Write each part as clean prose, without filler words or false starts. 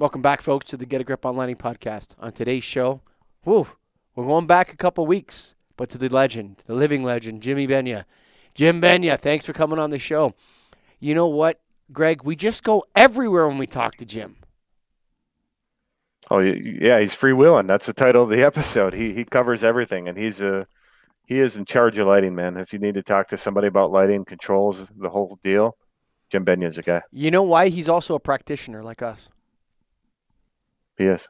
Welcome back, folks, to the Get a Grip on Lighting podcast. On today's show, we're going back a couple weeks, but to the legend, the living legend, Jimmy Benya. Jim Benya, thanks for coming on the show. You know what, Greg? We just go everywhere when we talk to Jim. Oh, yeah, he's freewheeling. That's the title of the episode. He covers everything, and he is in charge of lighting, man. If you need to talk to somebody about lighting, controls, the whole deal, Jim Benya is the guy. You know why? He's also a practitioner like us. He is.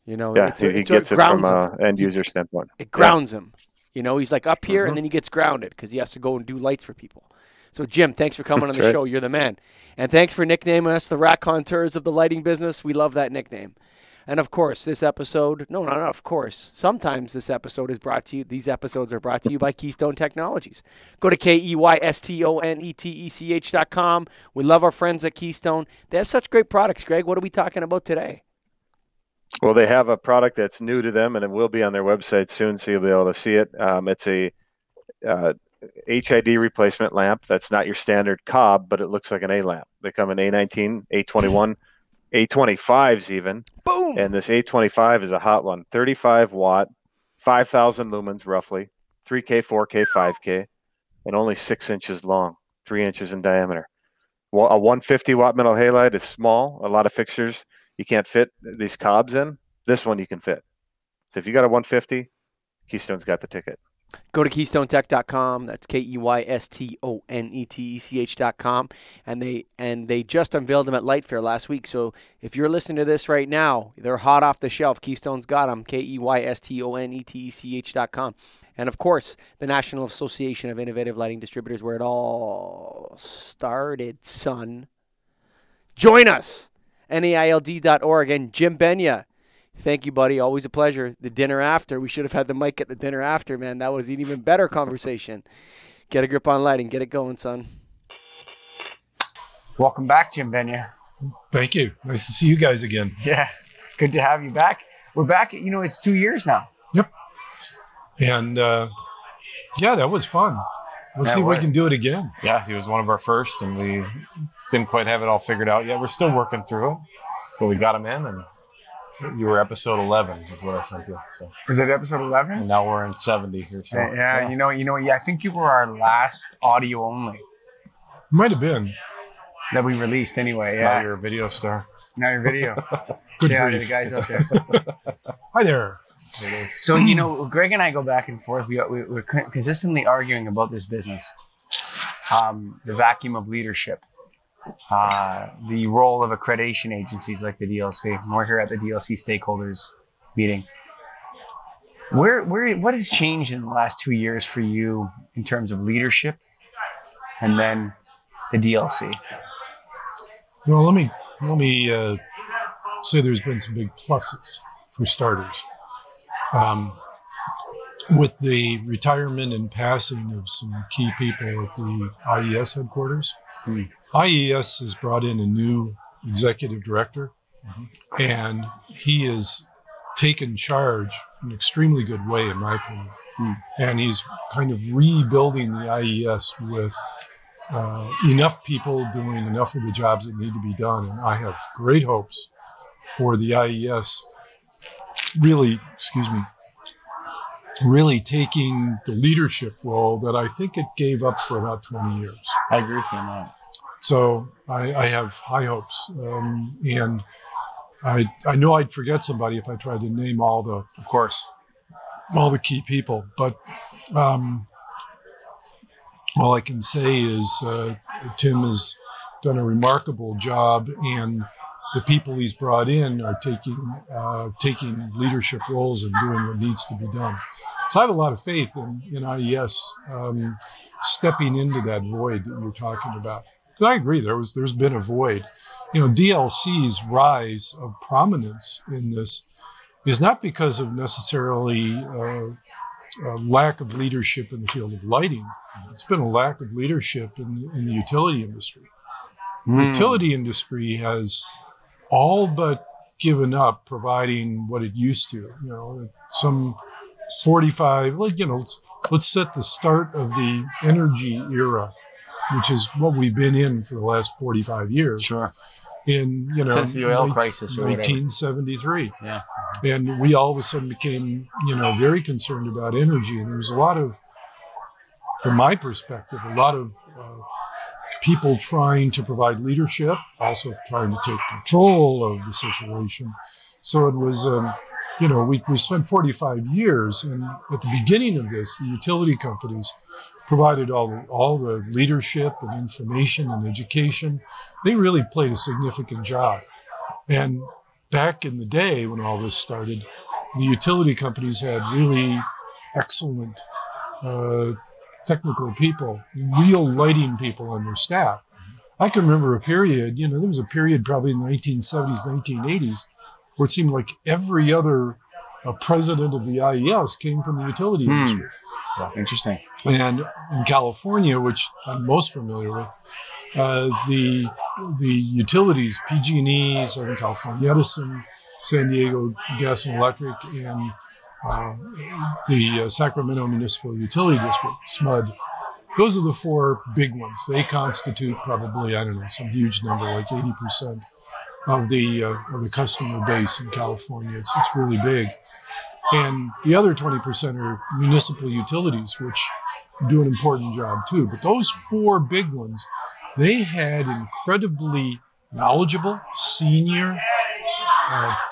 You know, yeah, he gets it from an end user standpoint. It grounds him. You know, he's like up here, and then he gets grounded because he has to go and do lights for people. So, Jim, thanks for coming on the show. You're the man. And thanks for nicknaming us the raconteurs of the lighting business. We love that nickname. And, of course, this episode – not of course. Sometimes this episode is brought to you – these episodes are brought to you by Keystone Technologies. Go to KEYSTONETECH.com. We love our friends at Keystone. They have such great products. Greg, what are we talking about today? Well, they have a product that's new to them, and it will be on their website soon, so you'll be able to see it. It's a HID replacement lamp. That's not your standard cob, but it looks like an A lamp. They come in A19, A21, A25s even. Boom! And this A25 is a hot one. 35 watt, 5,000 lumens roughly, 3K, 4K, 5K, and only 6 inches long, 3 inches in diameter. Well, a 150 watt metal halide is small. A lot of fixtures you can't fit these cobs in. This one you can fit. So if you got a 150, Keystone's got the ticket. Go to KeystoneTech.com. That's KEYSTONETECH.com. And they just unveiled them at Light Fair last week. So if you're listening to this right now, they're hot off the shelf. Keystone's got them. KEYSTONETECH.com. And, of course, the National Association of Innovative Lighting Distributors, where it all started, son. Join us. NAILD.org. And Jim Benya. Thank you, buddy. Always a pleasure. The dinner after. We should have had the mic at the dinner after, man. That was an even better conversation. Get a grip on lighting. Get it going, son. Welcome back, Jim Benya. Thank you. Nice to see you guys again. Yeah. Good to have you back. We're back. You know, it's 2 years now. Yep. And, yeah, that was fun. Let's see if we can do it again. Yeah, he was one of our first, and we didn't quite have it all figured out yet. We're still working through it, but we got him in, and you were episode 11 is what I sent you. So. Is it episode 11? And now we're in 70 here. So. Yeah, you know. Yeah, I think you were our last audio only. Might have been. That we released anyway, yeah. Now you're a video star. Now you're video. Good yeah, grief. the guys out there. Hi there. So, you know, Greg and I go back and forth. We're consistently arguing about this business. The vacuum of leadership. The role of accreditation agencies like the DLC. We're here at the DLC stakeholders meeting. What has changed in the last 2 years for you in terms of leadership and then the DLC? Well, let me say there's been some big pluses for starters. With the retirement and passing of some key people at the IES headquarters, IES has brought in a new executive director, and he has taken charge in an extremely good way, in my opinion. And he's kind of rebuilding the IES with enough people doing enough of the jobs that need to be done. And I have great hopes for the IES really taking the leadership role that I think it gave up for about 20 years. I agree with you on that. So I have high hopes. And I know I'd forget somebody if I tried to name all the key people. But all I can say is Tim has done a remarkable job, and the people he's brought in are taking leadership roles and doing what needs to be done. So I have a lot of faith in IES stepping into that void that you're talking about. I agree, there's been a void. You know, DLC's rise of prominence in this is not because of necessarily a lack of leadership in the field of lighting. It's been a lack of leadership in the utility industry. The utility industry has all but given up providing what it used to. You know, some 45, like, you know, let's set the start of the energy era, which is what we've been in for the last 45 years. Sure. in since the oil crisis or 1973. Yeah. And we all of a sudden became, very concerned about energy. And there was a lot of, from my perspective, a lot of people trying to provide leadership, also trying to take control of the situation. So it was, we spent 45 years, and at the beginning of this, the utility companies provided all the leadership and information and education. They really played a significant job. And back in the day when all this started, the utility companies had really excellent technical people, real lighting people on their staff. I can remember a period, there was a period probably in the 1970s, 1980s, where it seemed like every other president of the IES came from the utility industry. Yeah, interesting. And in California, which I'm most familiar with, the utilities, PG&E, Southern California Edison, San Diego Gas and Electric, and the Sacramento Municipal Utility District, SMUD. Those are the four big ones. They constitute probably, some huge number, like 80% of the customer base in California. It's really big. And the other 20% are municipal utilities, which do an important job too. But those four big ones, they had incredibly knowledgeable senior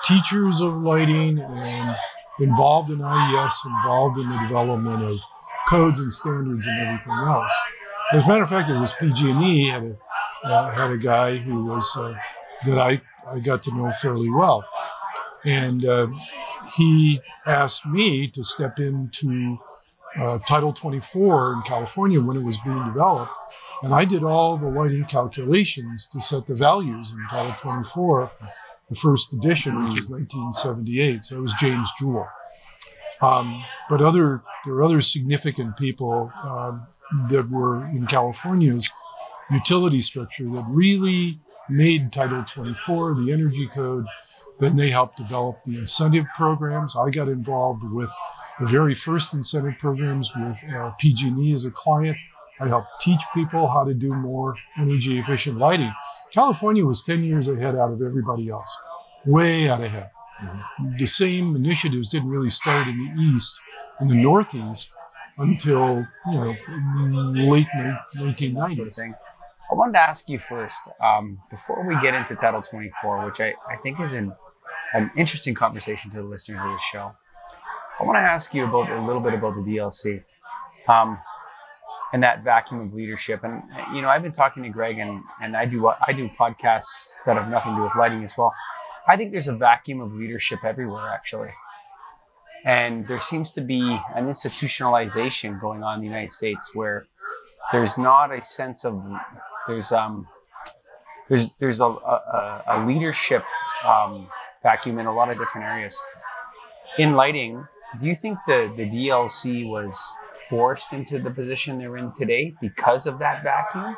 teachers of lighting and involved in IES, involved in the development of codes and standards and everything else. As a matter of fact, it was PG&E had a guy who was that I got to know fairly well, and he asked me to step into Title 24 in California when it was being developed, and I did all the lighting calculations to set the values in Title 24. The first edition, which was 1978. So it was James Jewell. But there were other significant people that were in California's utility structure that really made Title 24, the energy code. Then they helped develop the incentive programs. I got involved with the very first incentive programs with PG&E as a client. I helped teach people how to do more energy efficient lighting. California was 10 years ahead out of everybody else, way out ahead. Mm-hmm. The same initiatives didn't really start in the East, in the Northeast, until late 1990s. I wanted to ask you first, before we get into Title 24, which I think is an interesting conversation to the listeners of the show. I want to ask you a little bit about the DLC. And that vacuum of leadership. And, I've been talking to Greg and I do podcasts that have nothing to do with lighting as well. I think there's a vacuum of leadership everywhere, actually. And there seems to be an institutionalization going on in the United States where there's not a sense of, there's a leadership vacuum in a lot of different areas. In lighting, do you think the DLC was forced into the position they're in today because of that vacuum?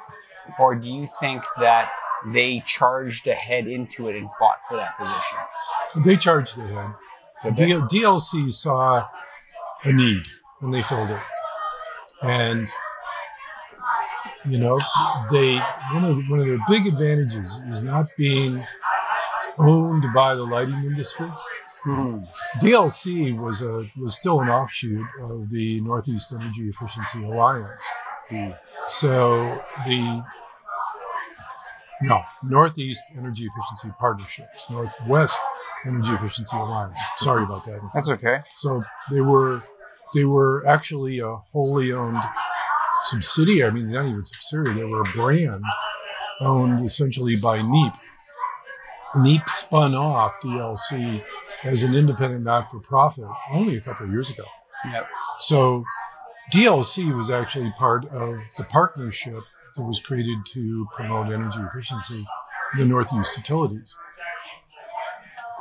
Or do you think that they charged ahead into it and fought for that position? They charged ahead. DLC saw a need and they filled it. And one of their big advantages is not being owned by the lighting industry. Mm-hmm. DLC was still an offshoot of the Northeast Energy Efficiency Alliance. Mm. So Northeast Energy Efficiency Partnerships, Northwest Energy Efficiency Alliance. Sorry about that. That's okay. So they were actually a wholly owned subsidiary. I mean, not even subsidiary. They were a brand owned essentially by NEEP. NEEP spun off DLC as an independent not-for-profit only a couple of years ago. Yep. So DLC was actually part of the partnership that was created to promote energy efficiency in the Northeast utilities.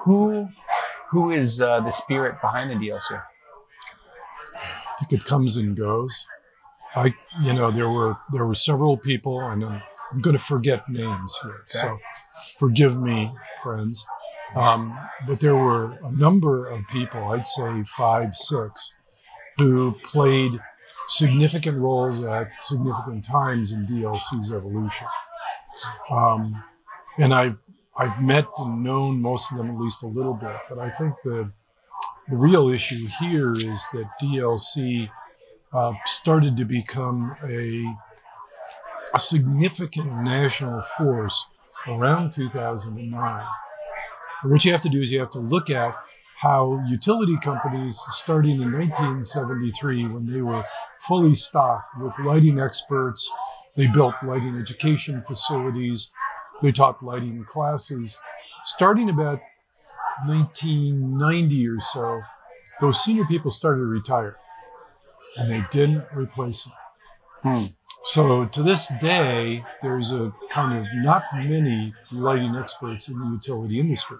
Who is the spirit behind the DLC? I think it comes and goes. There were several people, and I'm going to forget names here, so forgive me, friends. But there were a number of people, I'd say 5, 6, who played significant roles at significant times in DLC's evolution. And I've I've met and known most of them at least a little bit, but I think the real issue here is that DLC started to become a significant national force around 2009. And what you have to do is you have to look at how utility companies, starting in 1973, when they were fully stocked with lighting experts, they built lighting education facilities, they taught lighting classes. Starting about 1990 or so, those senior people started to retire, and they didn't replace them. So to this day, there's a kind of not many lighting experts in the utility industry.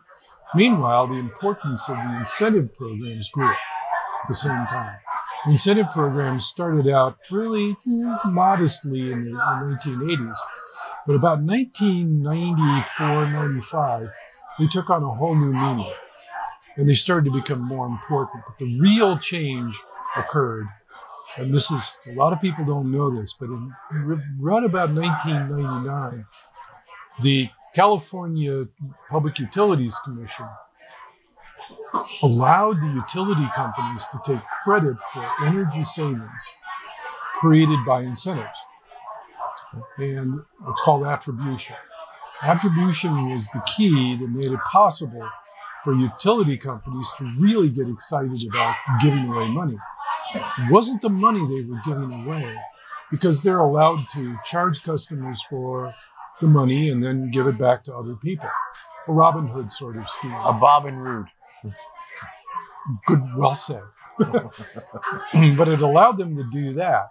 Meanwhile, the importance of the incentive programs grew at the same time. The incentive programs started out really modestly in the 1980s, but about 1994, 95, they took on a whole new meaning, and they started to become more important. But the real change occurred, and this is, a lot of people don't know this, but in right about 1999, the California Public Utilities Commission allowed the utility companies to take credit for energy savings created by incentives. And it's called attribution. Attribution was the key that made it possible for utility companies to really get excited about giving away money. It wasn't the money they were giving away, because they're allowed to charge customers for the money and then give it back to other people. A Robin Hood sort of scheme. A Bob and Rude. Good, well said. But it allowed them to do that.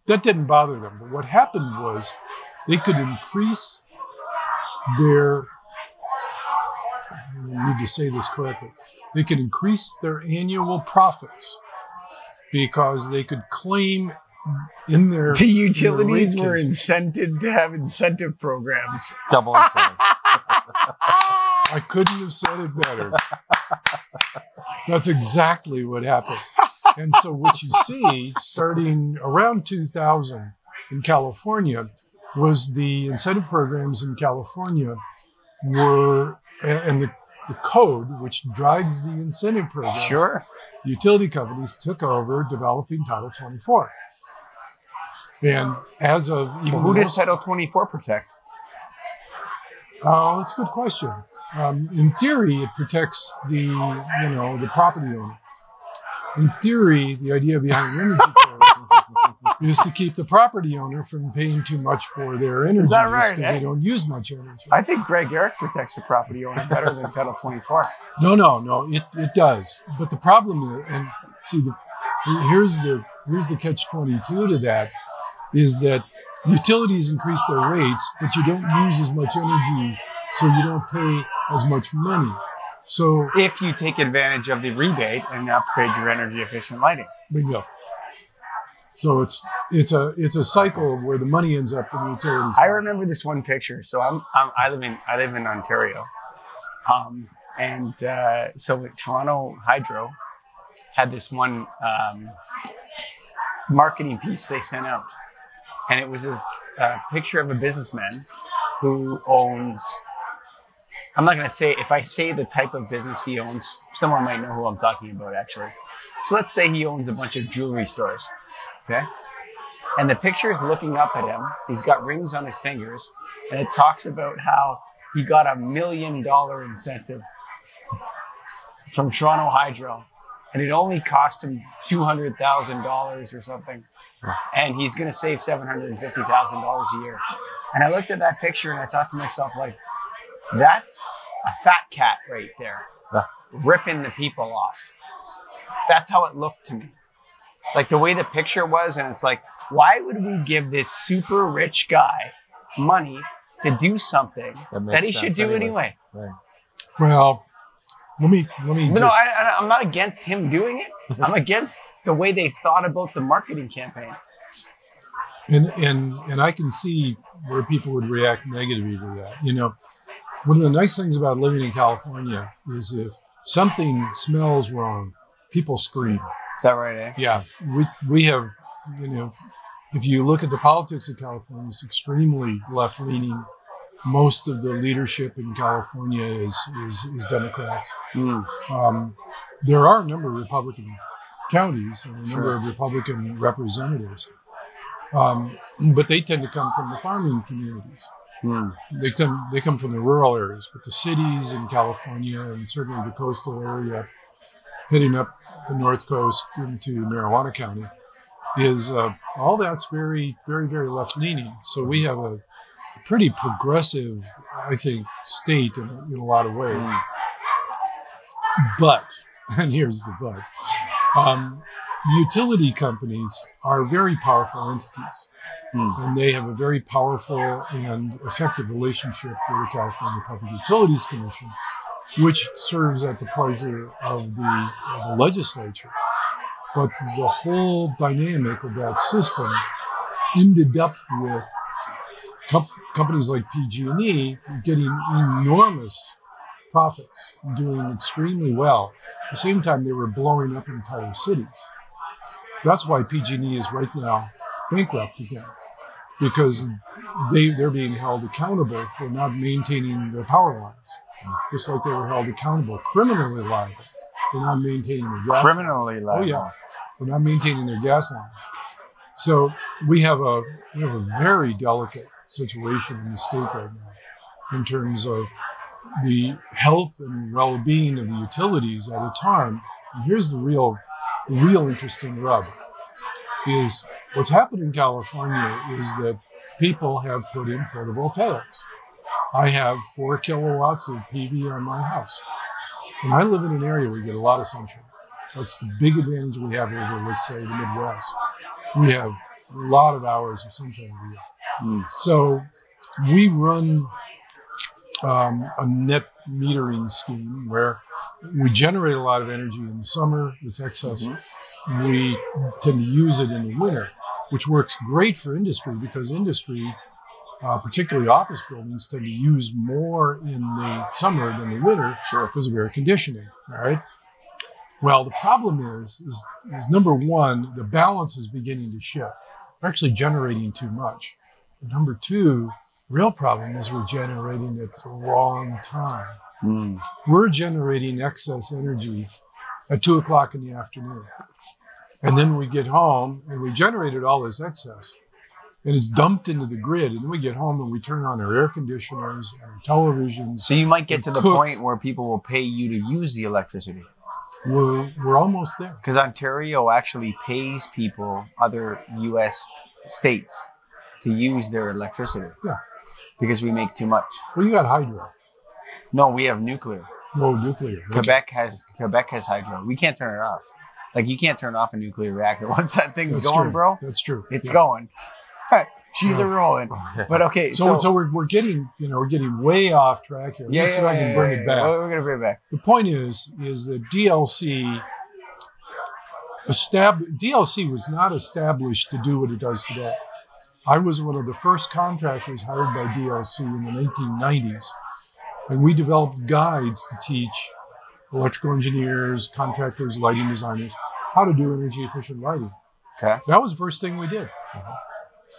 That didn't bother them. But what happened was they could increase their, I need to say this correctly, they could increase their annual profits because they could claim in their The utilities were case. incented to have incentive programs. Double incentive. I couldn't have said it better. That's exactly what happened. And so what you see starting around 2000 in California was the incentive programs in California were, and the code which drives the incentive programs, Sure. utility companies took over developing Title 24. And as of even Well, who does most- Title 24 protect? Oh, that's a good question. In theory, it protects the property owner. In theory, the idea behind the energy code is to keep the property owner from paying too much for their energy that right, because eh? they don't use much energy. I think Ehrich protects the property owner better than Title 24. No, it does. But the problem is, and see, here's the catch-22 to that, is that utilities increase their rates, but you don't use as much energy, so you don't pay as much money. So If you take advantage of the rebate and upgrade your energy efficient lighting. bingo. So it's a cycle where the money ends up in the utilities. I remember this one picture. So I live in Ontario, and so Toronto Hydro had this one marketing piece they sent out, and it was this picture of a businessman who owns. I'm not going to say, if I say the type of business he owns, someone might know who I'm talking about actually. So let's say he owns a bunch of jewelry stores, okay? And the picture is looking up at him. He's got rings on his fingers, and it talks about how he got $1 million incentive from Toronto Hydro, and it only cost him $200,000 or something, and he's going to save $750,000 a year. And I looked at that picture and I thought to myself, like, that's a fat cat right there, ripping the people off. That's how it looked to me. Like the way the picture was, and it's like, why would we give this super rich guy money to do something that he should do anyway? Right. Well, let me No, I'm not against him doing it. I'm against the way they thought about the marketing campaign. and I can see where people would react negatively to that. One of the nice things about living in California is if something smells wrong, people scream. Is that right, eh? Yeah, we have, if you look at the politics of California, it's extremely left-leaning. most of the leadership in California is Democrats. There are a number of Republican counties and a number of Republican representatives, but they tend to come from the farming communities. They come from the rural areas, but the cities in California and certainly the coastal area, heading up the north coast into Marijuana County, is all that's very, very, very left leaning. So we have a pretty progressive, I think, state in a lot of ways. But, and here's the but, utility companies are very powerful entities. And they have a very powerful and effective relationship with the California Public Utilities Commission, which serves at the pleasure of the legislature. But the whole dynamic of that system ended up with companies like PG&E getting enormous profits, doing extremely well. At the same time, they were blowing up entire cities. That's why PG&E is right now bankrupt again, because they're being held accountable for not maintaining their power lines, just like they were held accountable, criminally liable, for not maintaining their gas Criminally liable. Oh yeah, for not maintaining their gas lines. So we have a very delicate situation in the state right now in terms of the health and well-being of the utilities at a time. And here's the real interesting rub, is what's happened in California is that people have put in photovoltaics. I have 4 kilowatts of PV on my house. And I live in an area where you get a lot of sunshine. That's the big advantage we have over, let's say, the Midwest. We have a lot of hours of sunshine every year. So we run a net metering scheme where we generate a lot of energy in the summer. It's excess. We tend to use it in the winter, which works great for industry because industry, particularly office buildings, tend to use more in the summer than the winter because of air conditioning. All right. Well, the problem is number one, the balance is beginning to shift. We're actually generating too much. And number two, the real problem is we're generating at the wrong time. We're generating excess energy at 2 o'clock in the afternoon. And then we get home and we generated all this excess and it's dumped into the grid. And then we get home and we turn on our air conditioners and our televisions. So you might get to the point where people will pay you to use the electricity. We're almost there. Because Ontario actually pays people, other U.S. states, to use their electricity. Yeah. Because we make too much. Well, you got hydro. No, we have nuclear. No, nuclear. Quebec has hydro. We can't turn it off. Like, you can't turn off a nuclear reactor once that thing's That's going, true. bro. That's true. It's going. She's a rolling. But okay, so we're getting way off track here. Let me see if I can bring it back. We're gonna bring it back. The point is that DLC was not established to do what it does today. I was one of the first contractors hired by DLC in the 1990s, and we developed guides to teach electrical engineers, contractors, lighting designers how to do energy efficient lighting. Okay. That was the first thing we did.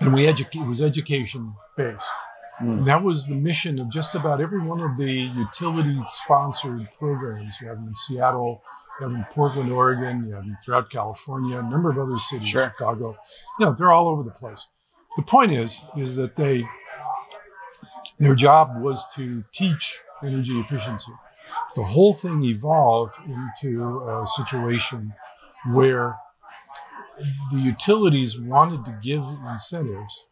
And it was education based. And that was the mission of just about every one of the utility sponsored programs. You have them in Seattle, you have them in Portland, Oregon, you have them throughout California, a number of other cities, Chicago. They're all over the place. The point is that their job was to teach energy efficiency. The whole thing evolved into a situation where the utilities wanted to give incentives,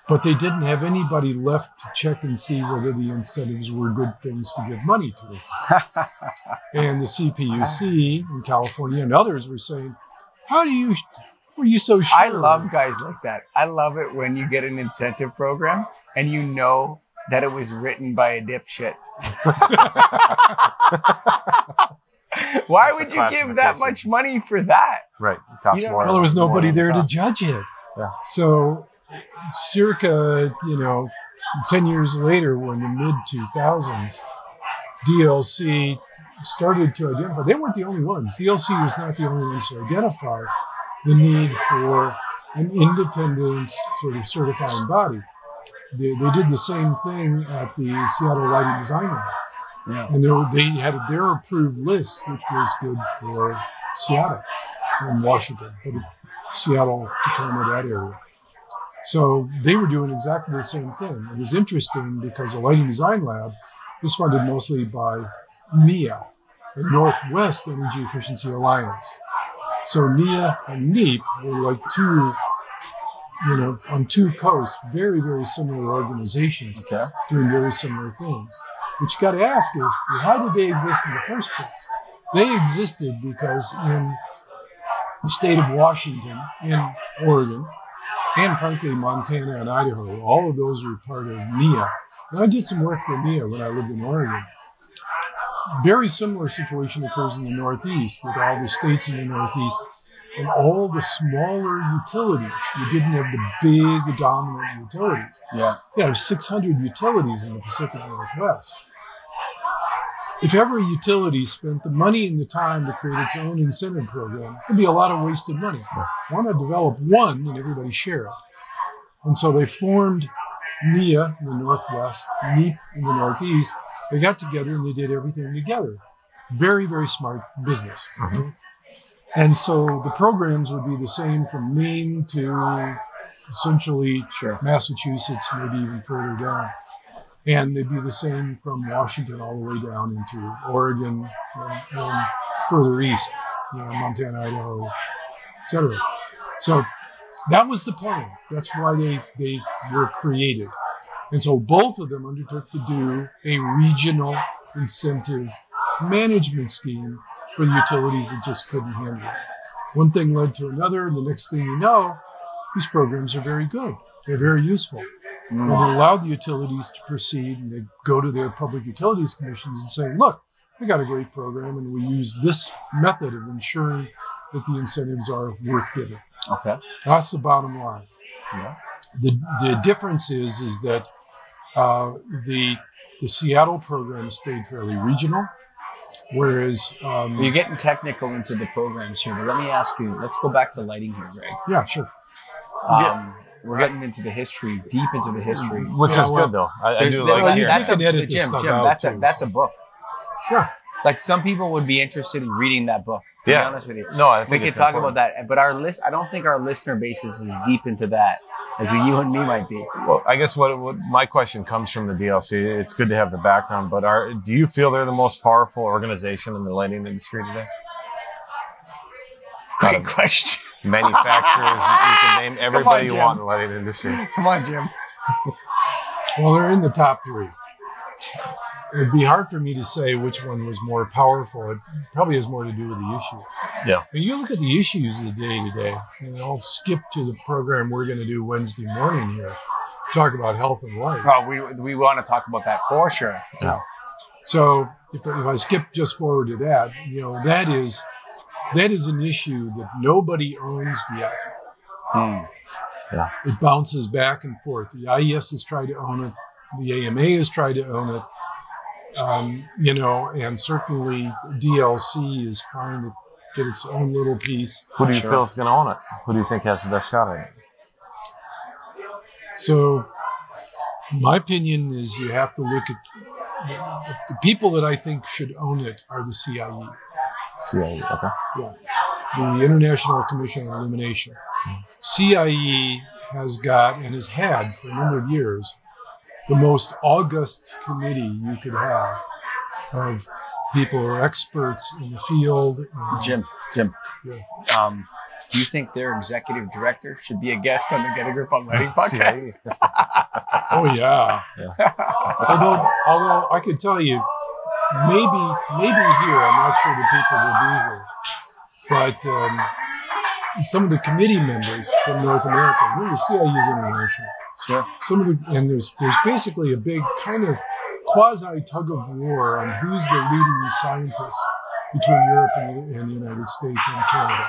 but they didn't have anybody left to check and see whether the incentives were good things to give money to. And the CPUC in California and others were saying, were you so sure? I love guys like that. I love it when you get an incentive program and you know that it was written by a dipshit. Why would you give that much money for that? Right. It costs more. Well, there was nobody there to judge it. Yeah. So circa, 10 years later, when in the mid-2000s, DLC started to identify, they weren't the only ones. DLC was not the only ones to identify the need for an independent sort of certifying body. they did the same thing at the Seattle Lighting Design Lab. Yeah. And they had their approved list, which was good for Seattle and Washington, but Seattle, Tacoma, that area. So they were doing exactly the same thing. It was interesting because the Lighting Design Lab is funded mostly by NEA, the Northwest Energy Efficiency Alliance. So NEA and NEEP were like two, on two coasts, very, very similar organizations doing very similar things. What you got to ask is, how did they exist in the first place? They existed because in the state of Washington, in Oregon, and frankly, Montana and Idaho, all of those are part of NEA. And I did some work for NEA when I lived in Oregon. Very similar situation occurs in the Northeast with all the states in the Northeast and all the smaller utilities. You didn't have the big dominant utilities. Yeah. You have 600 utilities in the Pacific Northwest. If every utility spent the money and the time to create its own incentive program, it'd be a lot of wasted money. Why not develop one and everybody share it? And so they formed NEA in the Northwest, NEEP in the Northeast. They got together and they did everything together. Very, very smart business. Mm-hmm. And so the programs would be the same from Maine to essentially Massachusetts, maybe even further down. And they'd be the same from Washington all the way down into Oregon and further east, Montana, Idaho, etc. So that was the plan. That's why they were created. And so both of them undertook to do a regional incentive management scheme for the utilities that just couldn't handle it. One thing led to another, and the next thing you know, these programs are very good. They're very useful. And it allowed the utilities to proceed, and they go to their public utilities commissions and say, look, we got a great program, and we use this method of ensuring that the incentives are worth giving. Okay. That's the bottom line. Yeah. The difference is that the Seattle program stayed fairly regional, whereas... You're getting technical into the programs here, but let me ask you, let's go back to lighting here, Greg. Yeah, sure. We're getting into the history, deep into the history. Which is good, though. I do like hearing that. Jim, that's a book. Yeah. Like some people would be interested in reading that book, to be honest with you. No, I think we can talk about that. But I don't think our listener base is as deep into that as you and me might be. Well, I guess what my question comes from the DLC. It's good to have the background, but do you feel they're the most powerful organization in the lighting industry today? Great question. Manufacturers, you can name everybody you want in the lighting industry. Come on, Jim. Well, they're in the top three. It would be hard for me to say which one was more powerful. It probably has more to do with the issue. Yeah. When you look at the issues of the day today, and I'll skip to the program we're going to do Wednesday morning here, talk about health and life. Oh, we want to talk about that for sure. Yeah. So if I skip just forward to that, that is an issue that nobody owns yet. Yeah. It bounces back and forth. The IES has tried to own it. The AMA has tried to own it. And certainly DLC is trying to get its own little piece. Who do you feel is going to own it? Who do you think has the best shot at it? So my opinion is you have to look at the people that I think should own it are the CIE. CIE, okay. Yeah. The International Commission on Illumination. CIE has got and has had for a number of years the most august committee you could have of people who are experts in the field. Jim. Yeah. Do you think their executive director should be a guest on the Get a Grip on Lighting podcast? Oh yeah. Although I could tell you, maybe here, I'm not sure the people will be here, but some of the committee members from North America, remember CIE is international. Sure. There's basically a big kind of quasi tug of war on who's the leading scientist between Europe and the United States and Canada.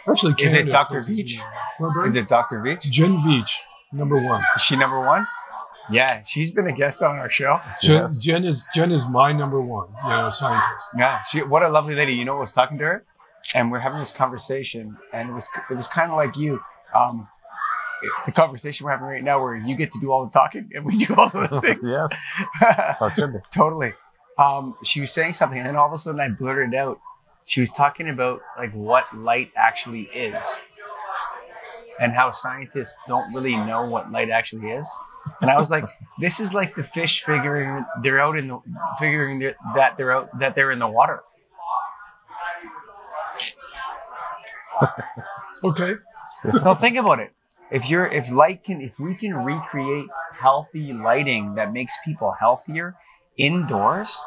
Actually, Canada. Is it Dr. Veach? Is it Dr. Veach? Jen Veach, number one. Is she number one? Yeah, she's been a guest on our show. Jen is my number one, scientist. Yeah, what a lovely lady. I was talking to her, and we're having this conversation, and it was kind of like you. the conversation we're having right now, where you get to do all the talking and we do all those things. Yes. That's how it should be. Totally. She was saying something, and then all of a sudden I blurted out. She was talking about like what light actually is, and how scientists don't really know what light actually is. And I was like, this is like the fish figuring that they're in the water. Okay. No, think about it. If we can recreate healthy lighting that makes people healthier indoors,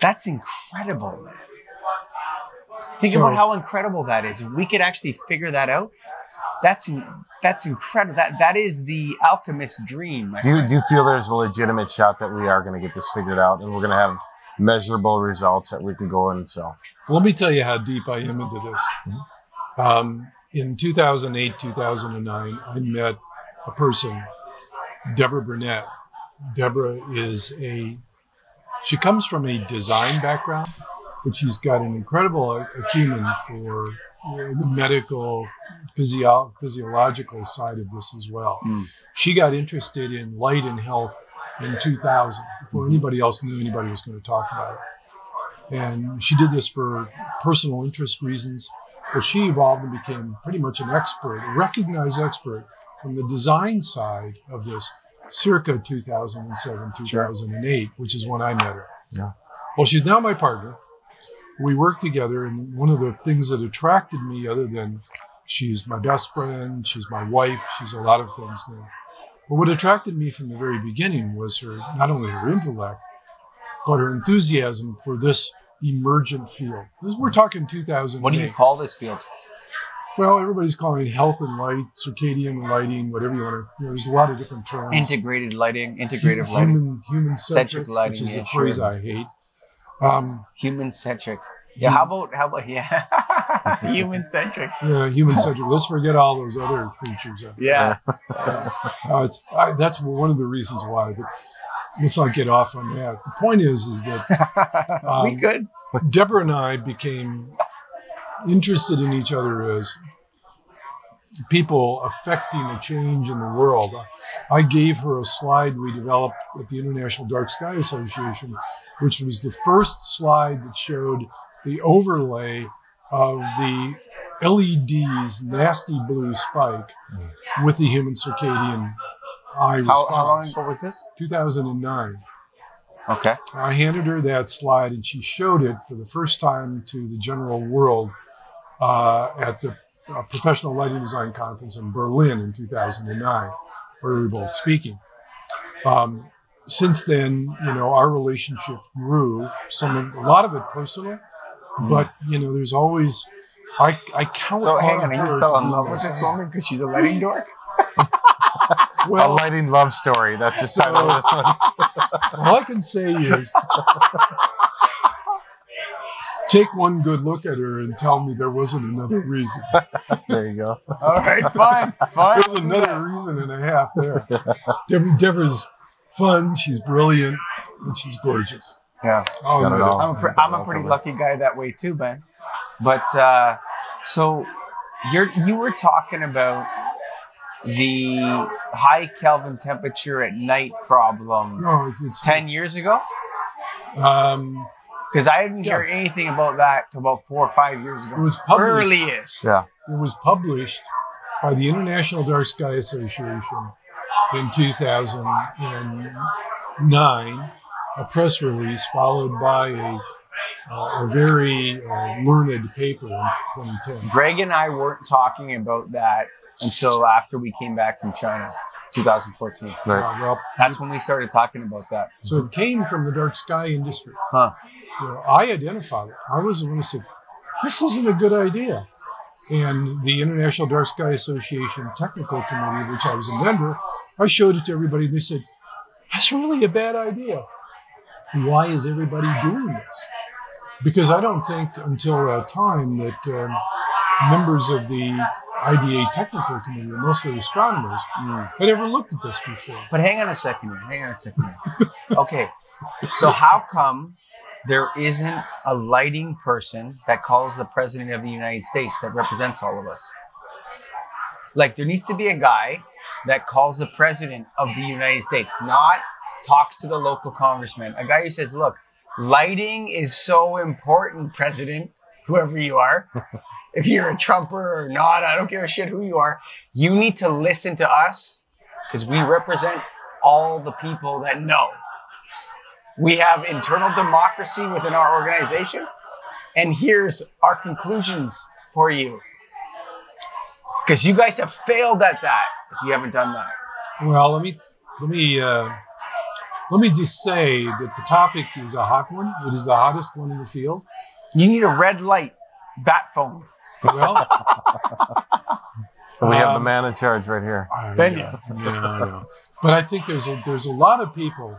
that's incredible, man. Think about how incredible that is. If we could actually figure that out, that's incredible. That is the alchemist's dream. Do you feel there's a legitimate shot that we are going to get this figured out and we're going to have measurable results that we can go and sell? Let me tell you how deep I am into this. In 2008, 2009, I met a person, Deborah Burnett. Deborah she comes from a design background, but she's got an incredible acumen for the medical, physiological side of this as well. She got interested in light and health in 2000, before anybody else knew anybody was going to talk about it. And she did this for personal interest reasons, but she evolved and became pretty much an expert, a recognized expert from the design side of this circa 2007, 2008, which is when I met her. Yeah. Well, she's now my partner. We work together, and one of the things that attracted me, other than she's my best friend, she's my wife, she's a lot of things now. But what attracted me from the very beginning was not only her intellect, but her enthusiasm for this emergent field. We're talking 2008. What do you call this field? Well, everybody's calling it health and light, circadian lighting, whatever you want to. There's a lot of different terms. Integrative lighting, human-centric lighting, which is a phrase I hate. Human-centric. Yeah. How about human-centric? Yeah, human-centric. Let's forget all those other creatures. Yeah. That's one of the reasons why. But let's not get off on that. The point is that we could. Deborah and I became interested in each other as people affecting a change in the world. I gave her a slide we developed at the International Dark Sky Association, which was the first slide that showed the overlay of the LED's nasty blue spike with the human circadian eye response. How long ago was this? 2009. Okay. I handed her that slide, and she showed it for the first time to the general world at the Professional Lighting Design Conference in Berlin in 2009, where we were both speaking. Since then, our relationship grew. A lot of it personal, but there's always I count. So hang on, her you fell in love with this woman because she's a lighting dork? A lighting love story. That's the title of this one. All I can say is, take one good look at her and tell me there wasn't another reason. There you go. All right, fine. There's another reason and a half there. Deborah's fun, she's brilliant, and she's gorgeous. Yeah. I'm a pretty lucky guy that way too, Ben. But so you were talking about the high Kelvin temperature at night problem. No, 10 years ago? Because I didn't hear anything about that till about 4 or 5 years ago. It was published. Earliest. Yeah. It was published by the International Dark Sky Association in 2009, a press release followed by a very learned paper in 2010. Greg and I weren't talking about that until after we came back from China, 2014. Right. That's when we started talking about that. So it came from the dark sky industry. Huh. I identified it. I was the one who said, this isn't a good idea. And the International Dark Sky Association Technical Committee, which I was a member, I showed it to everybody, and they said, that's really a bad idea. Why is everybody doing this? Because I don't think until that time that members of the IDA Technical Committee, or mostly astronomers, had ever looked at this before. But hang on a second here. Okay, so how come there isn't a lighting person that calls the President of the United States that represents all of us? Like, there needs to be a guy that calls the president of the United States, not talks to the local congressman. A guy who says, look, lighting is so important, President, whoever you are. If you're a Trumper or not, I don't give a shit who you are. You need to listen to us because we represent all the people that know. We have internal democracy within our organization. And here's our conclusions for you. Because you guys have failed at that if you haven't done that. Well, let me just say that the topic is a hot one. It is the hottest one in the field. You need a red light bat phone. Well, we have the man in charge right here. Benya. Yeah, I know. But I think there's a lot of people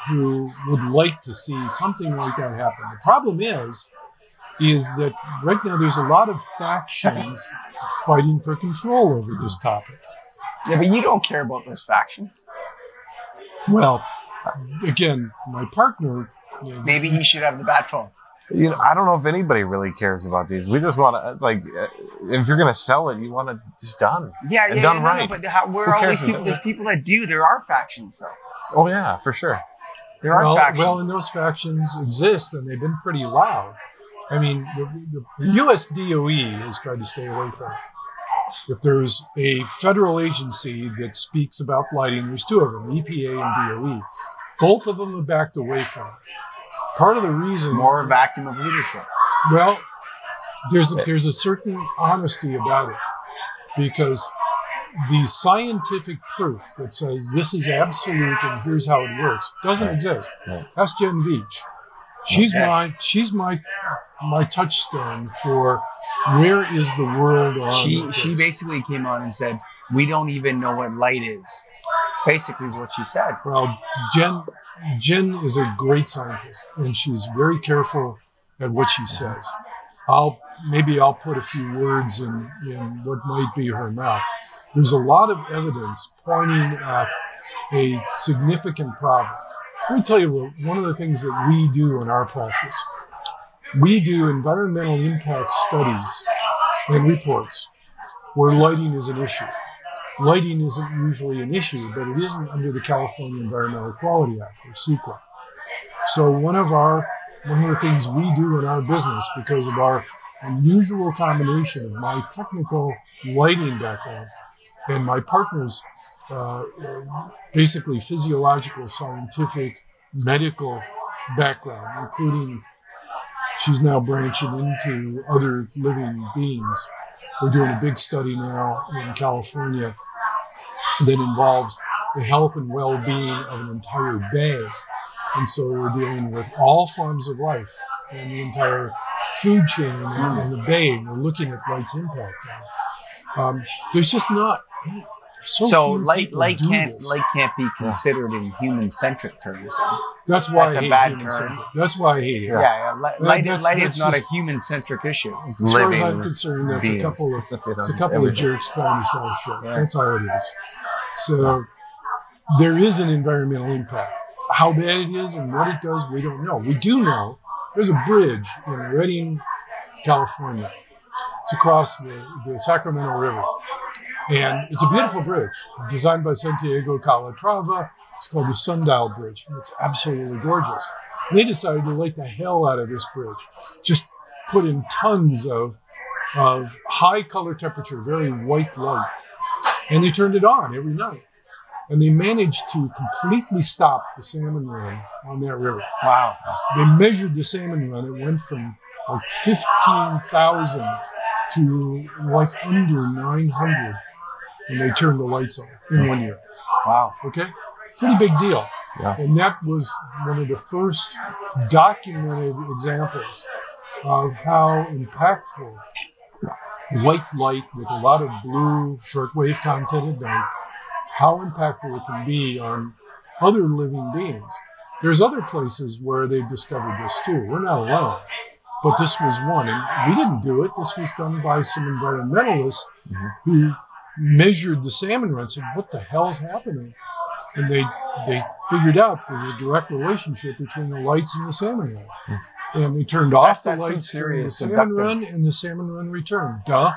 who would like to see something like that happen. The problem is that right now there's a lot of factions fighting for control over this topic. Yeah, but you don't care about those factions. Well, again, my partner. Maybe he should have the bat phone. You know, I don't know if anybody really cares about these. We just want to, like, if you're going to sell it, you want it just done. Yeah, and done no, right. but where all these people? There's people that do. There are factions, though. Oh yeah, for sure. There are factions. Well, and those factions exist, and they've been pretty loud. I mean, the U.S. DOE has tried to stay away from it. If there's a federal agency that speaks about lighting, there's two of them, EPA and DOE. Both of them have backed away from it. Part of the reason... More vacuum of leadership. Well, there's a certain honesty about it, because the scientific proof that says this is absolute and here's how it works doesn't exist. Ask Jen Veach. She's my touchstone for where is the world on. She basically came on and said, we don't even know what light is. Basically is what she said. Well, Jen is a great scientist, and she's very careful at what she says. I'll put a few words in what might be her mouth. There's a lot of evidence pointing at a significant problem. Let me tell you one of the things that we do in our practice. We do environmental impact studies and reports where lighting is an issue. Lighting isn't usually an issue, but it isn't under the California Environmental Quality Act, or CEQA. So one of the things we do in our business, because of our unusual combination of my technical lighting background and my partner's basically physiological, scientific, medical background, including she's now branching into other living beings. We're doing a big study now in California that involves the health and well-being of an entire bay. And so we're dealing with all forms of life and the entire food chain and the bay. And we're looking at light's impact on it. There's just not so light can't be considered in human-centric terms. Then. That's why that's I hate a bad human-centric. term. That's why I hate it. Yeah, light is not just a human-centric issue. As far as I'm concerned, that's a couple of jerks trying to sell shit. Yeah. That's all it is. So there is an environmental impact. How bad it is and what it does, we don't know. We do know there's a bridge in Redding, California. It's across the Sacramento River. And it's a beautiful bridge designed by Santiago Calatrava. It's called the Sundial Bridge. And it's absolutely gorgeous. And they decided to light the hell out of this bridge. Just put in tons of high color temperature, very white light. And they turned it on every night. And they managed to completely stop the salmon run on that river. Wow. They measured the salmon run. It went from like 15,000 to like under 900 when they turned the lights on in 1 year. Wow. Okay? Pretty big deal. Yeah. And that was one of the first documented examples of how impactful white light with a lot of blue shortwave content at night, how impactful it can be on other living beings. There's other places where they've discovered this too. We're not alone. But this was one. And we didn't do it. This was done by some environmentalists who measured the salmon run and said, what the hell's happening? And they figured out there was a direct relationship between the lights and the salmon run. And they turned off the lights during the salmon run, and the salmon run returned. Duh.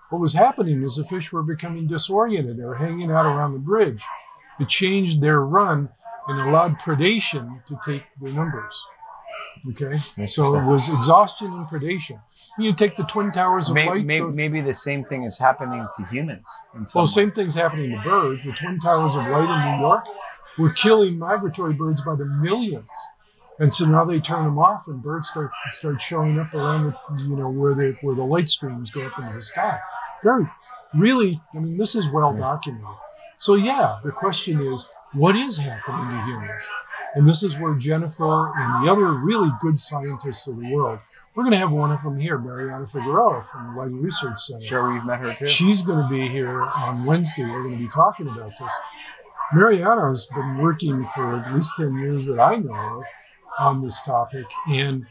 what was happening is the fish were becoming disoriented. They were hanging out around the bridge. It changed their run and allowed predation to take their numbers. Okay, so it was exhaustion and predation. You take the Twin Towers of Light. Maybe the same thing is happening to humans. Well, same thing's happening to birds. The Twin Towers of Light in New York were killing migratory birds by the millions. And so now they turn them off, and birds start showing up around where the light streams go up into the sky. Really, I mean, this is well documented. So yeah, the question is, what is happening to humans? And this is where Jennifer and the other really good scientists of the world, we're going to have one of them here, Mariana Figueroa from the Lighting Research Center. Sure, we've met her too. She's going to be here on Wednesday. We're going to be talking about this. Mariana has been working for at least 10 years that I know of on this topic, and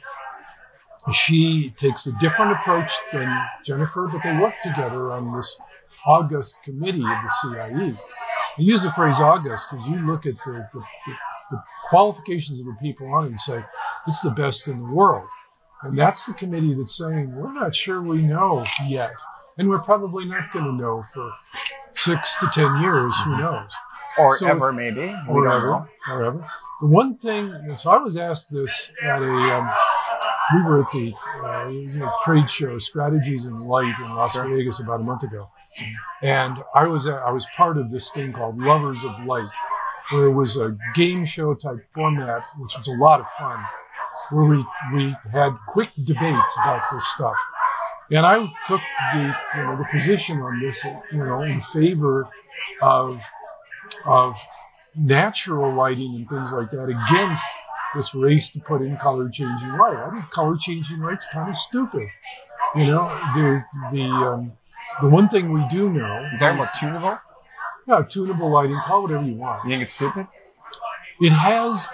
she takes a different approach than Jennifer, but they work together on this august committee of the CIE. I use the phrase august because you look at the qualifications of the people on it and say, it's the best in the world. And that's the committee that's saying, we're not sure we know yet. And we're probably not going to know for 6 to 10 years, who knows? Or ever, maybe. Or ever. The one thing, so I was asked this at we were at the trade show, Strategies in Light in Las Vegas about a month ago. And I was part of this thing called Lovers of Light, where it was a game show type format, which was a lot of fun, where we had quick debates about this stuff. And I took the position on this, in favor of natural lighting and things like that against this race to put in color changing light. I think color changing light's kind of stupid. The one thing we do know. You're talking about tunable? Yeah, tunable lighting, call it whatever you want. You think it's stupid? It has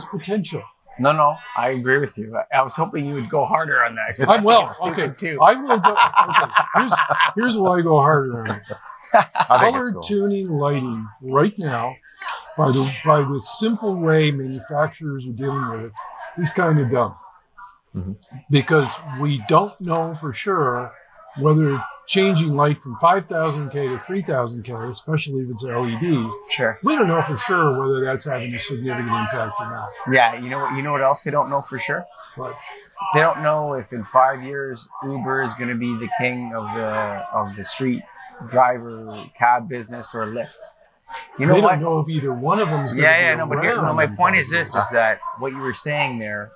potential. No, I agree with you. I was hoping you would go harder on that. I will. Okay, too. I will go. Okay, here's why I go harder on it. Color tuning lighting right now, by the simple way manufacturers are dealing with it, is kind of dumb. Mm-hmm. Because we don't know for sure whether changing light from 5,000K to 3,000K, especially if it's LEDs, sure, we don't know for sure whether that's having a significant impact or not. Yeah, you know what else they don't know for sure? What? They don't know if in 5 years Uber is going to be the king of the street driver cab business or Lyft. They don't know if either one of them is going to be but my point is this: is that what you were saying there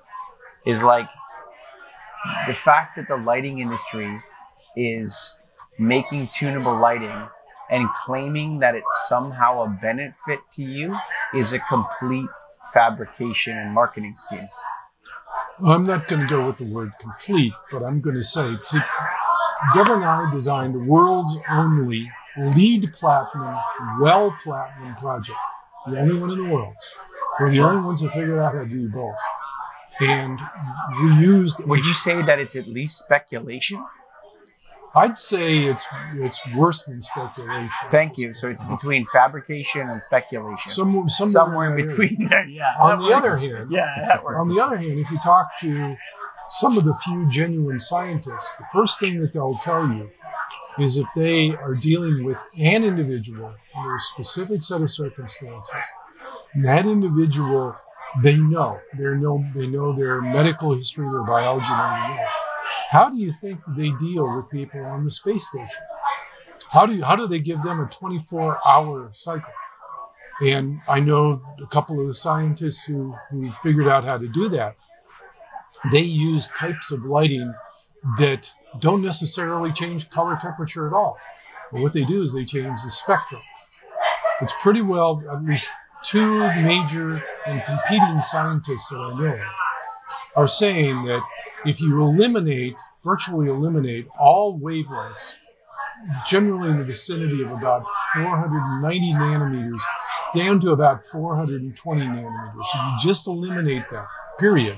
is like the fact that the lighting industry is making tunable lighting and claiming that it's somehow a benefit to you is a complete fabrication and marketing scheme. Well, I'm not going to go with the word complete, but I'm going to say, Deborah and I designed the world's only LEED Platinum, well platinum project. The only one in the world. We're the only ones that figured out how to do both. And we used... Would you say that it's at least speculation? I'd say it's worse than speculation. Thank you. So it's between fabrication and speculation. Somewhere in between there. Yeah. On the other hand, that works. On the other hand, if you talk to some of the few genuine scientists, the first thing that they'll tell you is if they are dealing with an individual under a specific set of circumstances, and that individual, they know their medical history, their biology, and everything else. How do you think they deal with people on the space station? How do they give them a 24-hour cycle? And I know a couple of the scientists who figured out how to do that. They use types of lighting that don't necessarily change color temperature at all. But what they do is they change the spectrum. It's pretty well, at least two major and competing scientists that I know of are saying that if you virtually eliminate all wavelengths, generally in the vicinity of about 490 nanometers down to about 420 nanometers, if you just eliminate that, period,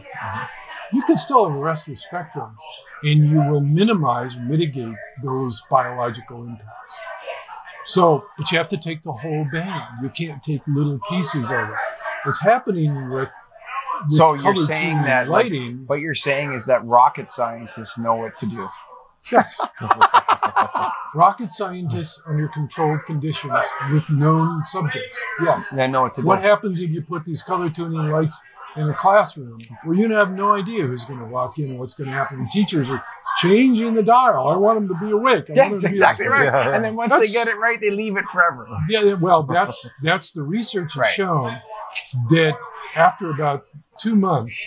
you can still have the rest of the spectrum, and you will mitigate those biological impacts. So, but you have to take the whole band. You can't take little pieces of it. What's happening with so you're saying that lighting, what you're saying is that rocket scientists know what to do. Yes. Rocket scientists under controlled conditions with known subjects. Yes. They know what to do. What happens if you put these color tuning lights in a classroom where you have no idea who's going to walk in and what's going to happen? And teachers are changing the dial. I want them to be awake. That's exactly right. Yeah. And then once they get it right, they leave it forever. Yeah, well, that's the research has shown that after about 2 months,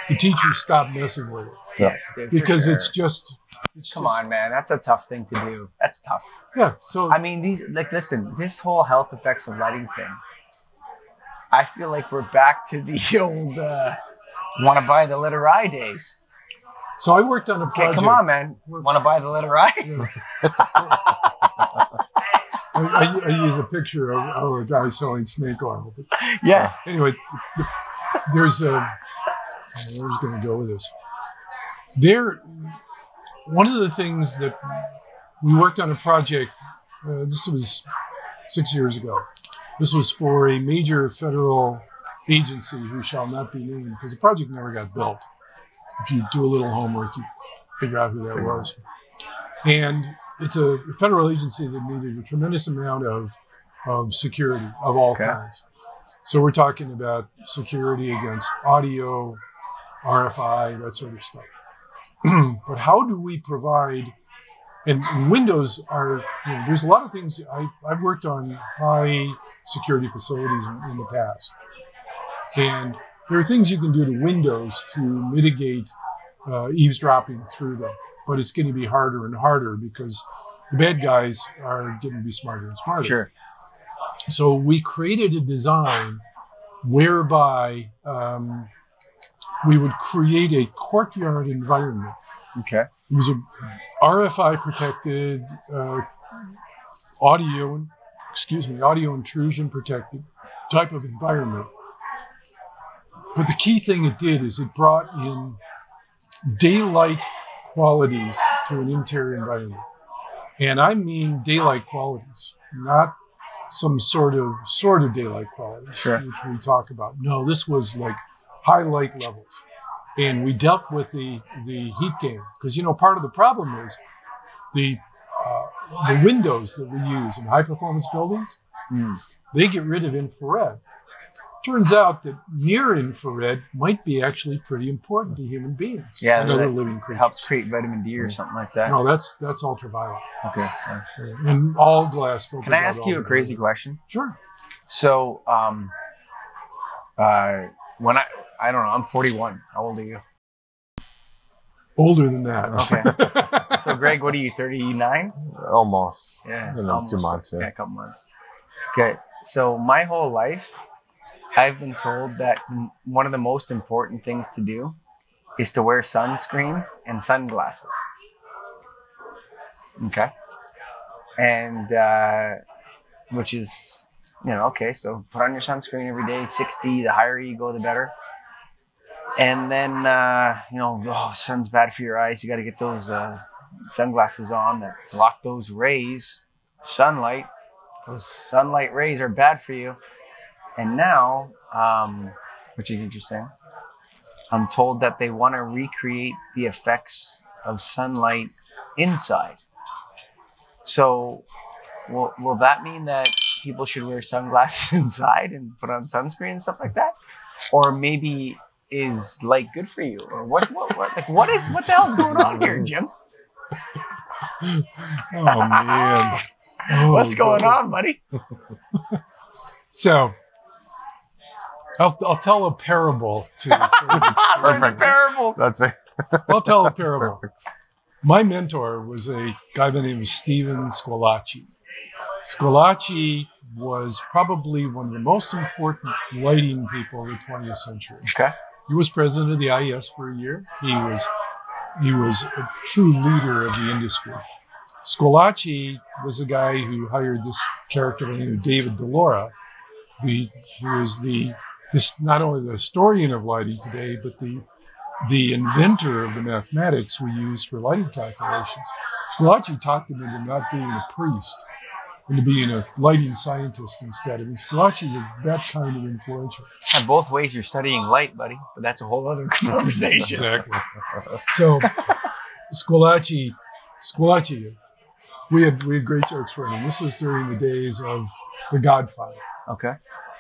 the teachers stop messing with it. Yes, dude, Because for sure. it's just Come on, man. That's a tough thing to do. That's tough. Yeah. So I mean, listen, this whole health effects of lighting thing, I feel like we're back to the old want to buy the letter I days. I worked on a Okay, project. come on, man. Want to buy the letter I? I use a picture of a guy selling snake oil. But Yeah. anyway, there's a. Where's going to go with this? One of the things that we worked on a project. This was 6 years ago. This was for a major federal agency who shall not be named because the project never got built. If you do a little homework, you figure out who that was. And it's a federal agency that needed a tremendous amount of security of all kinds. So we're talking about security against audio, RFI, that sort of stuff. But how do we provide, and Windows are, there's a lot of things, I've worked on high security facilities in the past. And there are things you can do to Windows to mitigate eavesdropping through them. But it's going to be harder and harder because the bad guys are getting to be smarter and smarter. Sure. So we created a design whereby we would create a courtyard environment. Okay. It was a RFI protected, audio intrusion protected type of environment. But the key thing it did is it brought in daylight qualities to an interior environment. And I mean daylight qualities, not some sort of daylight qualities, which we talk about. No, this was like high light levels. And we dealt with the heat gain. Because, part of the problem is the windows that we use in high performance buildings, they get rid of infrared. Turns out that near infrared might be actually pretty important to human beings and other living creatures. It helps create vitamin D or something like that. No, that's ultraviolet. Okay. And all glass filters. Can I ask you a crazy question? Sure. So, when I don't know, I'm 41. How old are you? Older than that. Okay. So, Greg, what are you, 39? Almost. Yeah. Almost 2 months. Yeah, a couple months. Okay. So, my whole life, I've been told that one of the most important things to do is to wear sunscreen and sunglasses. Okay. And, which is, okay, so put on your sunscreen every day, 60, the higher you go, the better. And then, sun's bad for your eyes. You got to get those sunglasses on that block those rays, sunlight. Those sunlight rays are bad for you. And now, which is interesting, I'm told that they want to recreate the effects of sunlight inside. So will that mean that people should wear sunglasses inside and put on sunscreen and stuff like that? Or maybe is light good for you? Or what the hell's going on here, Jim? Oh, man. What's going on, buddy? So, I'll tell a parable to sort of explain. Perfect. Parables. That's right. I'll tell a parable. My mentor was a guy by the name of Stephen Squillace. Squillace was probably one of the most important lighting people of the 20th century. Okay. He was president of the IES for a year. He was a true leader of the industry. Squillace was a guy who hired this character named David DeLora, who is not only the historian of lighting today, but the inventor of the mathematics we use for lighting calculations. Squillace talked him into not being a priest, into being a lighting scientist instead. I mean, Squillace was that kind of influential. And both ways you're studying light, buddy, but that's a whole other conversation. Exactly. So Squillace Squillaci. We had great jokes for him. This was during the days of The Godfather. Okay.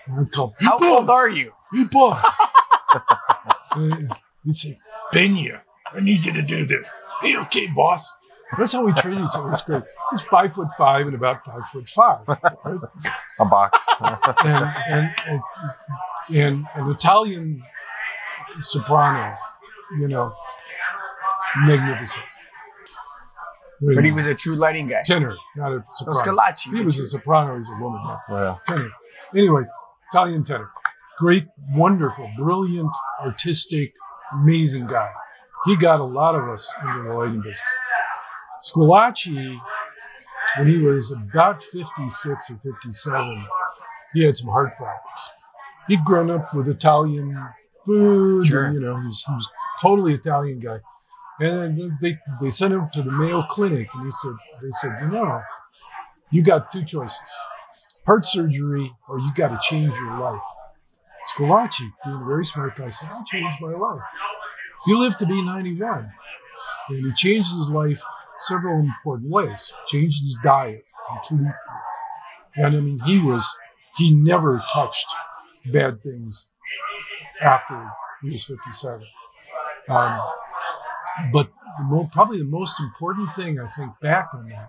And I'd call him, How old are you? Hey, boss. He'd say, Benya, I need you to do this. Hey, okay, boss. That's how we treat each other. It's great. He's 5'5" and about 5'5". Right? A box. and an Italian soprano, you know, magnificent. But he was a true lighting guy. Tenor, not a soprano. Squillaci. He was a soprano. He's a woman. No. Yeah. Tenor. Anyway, Italian tenor. Great, wonderful, brilliant, artistic, amazing guy. He got a lot of us into the lighting business. Squillaci, when he was about 56 or 57, he had some heart problems. He'd grown up with Italian food. Sure. And, you know, he was totally Italian guy. And then they sent him to the Mayo Clinic, and they said, you know, you got two choices: heart surgery, or you got to change your life. Squillaci, being a very smart guy, said, I'll change my life. He lived to be 91, and he changed his life several important ways. Changed his diet completely. And I mean, he never touched bad things after he was 57. But probably the most important thing, I think, back on that,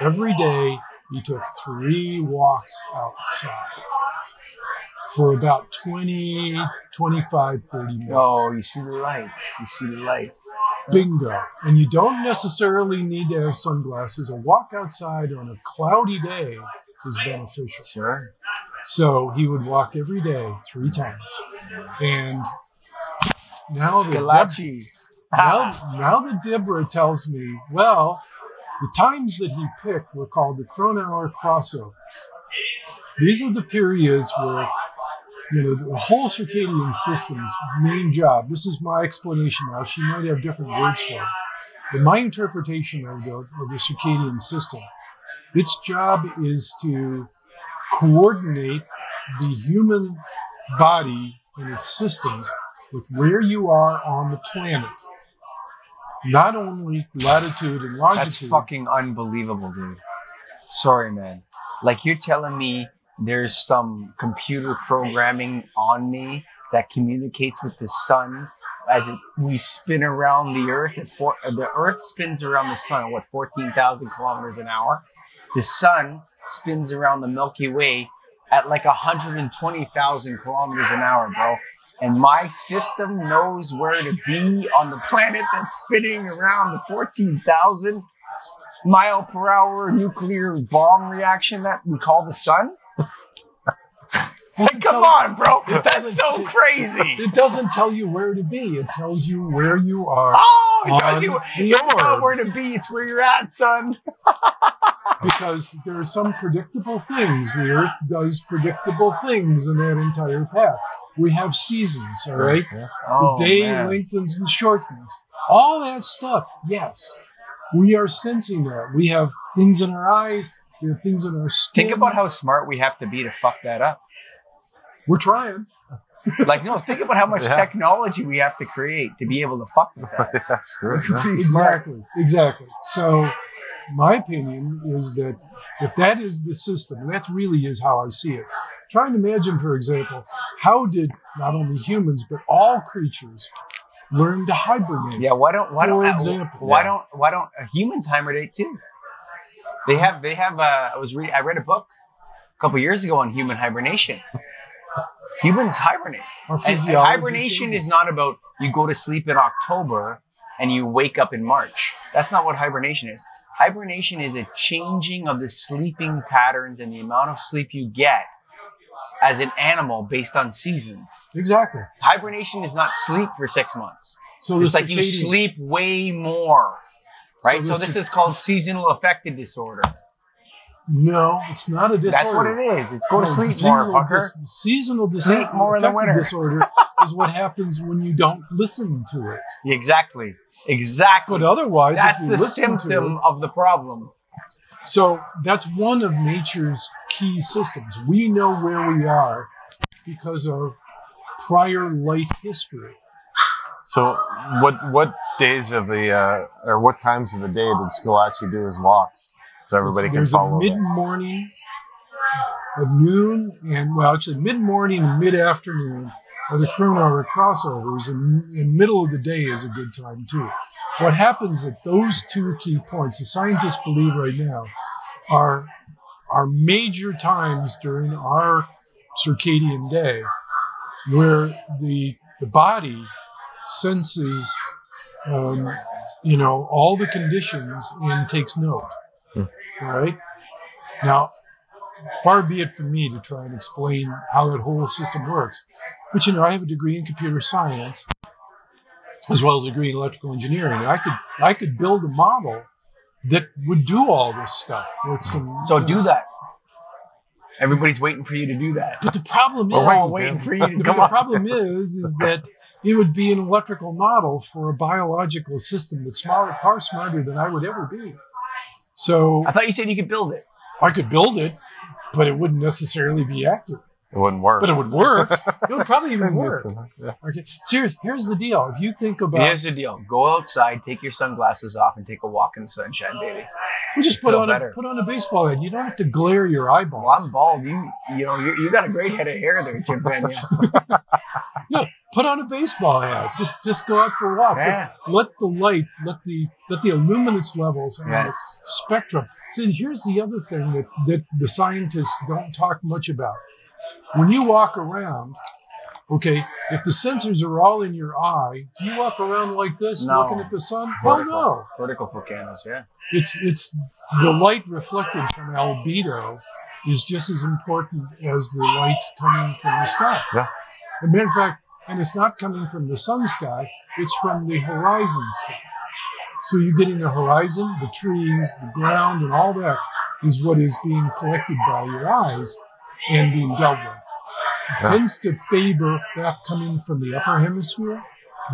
every day he took 3 walks outside for about 20, 25, 30 minutes. Oh, you see the lights. You see the lights. Bingo. And you don't necessarily need to have sunglasses. A walk outside on a cloudy day is beneficial. Sure. So he would walk every day 3 times. And now Squillaci. now that Deborah tells me, well, the times that he picked were called the chronohour crossovers. These are the periods where, you know, the whole circadian system's main job, this is my explanation now, she might have different words for it, but my interpretation of the circadian system, its job is to coordinate the human body and its systems with where you are on the planet. Not only latitude and longitude. That's fucking unbelievable, dude. Sorry, man. Like, you're telling me there's some computer programming on me that communicates with the sun as we spin around the Earth. The Earth spins around the sun at 14,000 kilometers an hour. The sun spins around the Milky Way at like 120,000 kilometers an hour, bro. And my system knows where to be on the planet that's spinning around the 14,000 mile per hour nuclear bomb reaction that we call the sun. Like, come on, bro. That's so crazy. It doesn't tell you where to be. It tells you where you are. Oh, it tells you the it's not orb. where to be. It's where you're at, son. Because there are some predictable things. The Earth does predictable things in that entire path. We have seasons, all right? Yeah. Oh, the day man. lengthens and shortens. All that stuff, yes. We are sensing that. We have things in our eyes. We have things in our skin. Think about how smart we have to be to fuck that up. We're trying. Like, no, think about how much technology we have to create to be able to fuck with that. Yeah, sure, We're yeah. pretty smart. Exactly. So my opinion is that if that is the system, and that really is how I see it. Try and imagine, for example, how did not only humans but all creatures learn to hibernate? Yeah, why don't humans hibernate too? They have I read a book a couple years ago on human hibernation. Humans hibernate. Our And physiology hibernation changes. is not about you go to sleep in October and you wake up in March. That's not what hibernation is. Hibernation is a changing of the sleeping patterns and the amount of sleep you get as an animal based on seasons. Exactly. Hibernation is not sleep for 6 months. So It's the like you circadian- sleep way more, right? So this is called seasonal affective disorder. No, it's not a disorder. That's what it is. It's go to No, sleep more, fucker. Seasonal Sleep more in the affective winter. disorder is what happens when you don't listen to it. Exactly. But otherwise, That's if you the listen symptom to it, of the problem. so that's one of nature's key systems. We know where we are because of prior light history. So what days of the or what times of the day did school actually do his walks so everybody can There's follow? a mid-morning, a noon, and well, actually mid-morning and mid-afternoon are the chrono crossovers, and middle of the day is a good time too. What happens at those two key points, the scientists believe right now, are major times during our circadian day where the body senses all the conditions and takes note. All right. Now, far be it from me to try and explain how that whole system works. But I have a degree in computer science as well as a degree in electrical engineering. I could build a model that would do all this stuff with some. So do that. Everybody's waiting for you to do that. But the problem is, We're all waiting for you to but come the on. problem is that it would be an electrical model for a biological system that's far smarter than I would ever be. So I thought you said you could build it. I could build it, but it wouldn't necessarily be accurate. It wouldn't work. But it would work. It would probably even work. Yeah. Okay. So here's the deal. If you think about, Here's the deal. Go outside, take your sunglasses off, and take a walk in the sunshine, baby. we just feel put better. on a baseball head. You don't have to glare your eyeballs. Well, I'm bald. You got a great head of hair there, Jim Benya. No, put on a baseball hat. Just go out for a walk. Yeah. Let the light, let the luminance levels and Yes. the spectrum. See, here's the other thing that the scientists don't talk much about. When you walk around, okay, if the sensors are all in your eye, do you walk around like this, No. looking at the sun? Hell no. Vertical volcanoes, yeah. It's the light reflected from albedo is just as important as the light coming from the sky. Yeah. As a matter of fact, and it's not coming from the sun sky, it's from the horizon sky. So you're getting the horizon, the trees, the ground, and all that is what is being collected by your eyes and being dealt with. It tends to favor that coming from the upper hemisphere.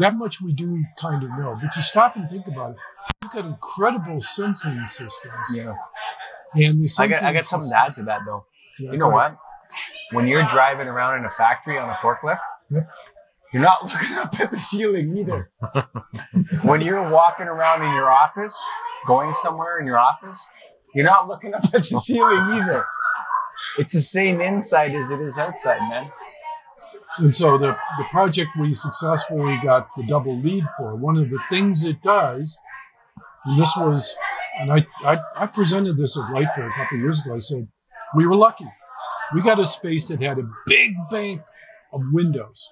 That much we do kind of know. But you stop and think about it. You've got incredible sensing systems. Yeah. And the I sensing got something to add to that, though. Yeah, You know go ahead. what? When you're driving around in a factory on a forklift, Yep. you're not looking up at the ceiling either. When you're walking around in your office, going somewhere in your office, you're not looking up at the ceiling either. It's the same inside as it is outside, man. And so the project we successfully got the double lead for, one of the things it does, and this was, and I presented this at Light Fair a couple of years ago. I said, we were lucky. We got a space that had a big bank of windows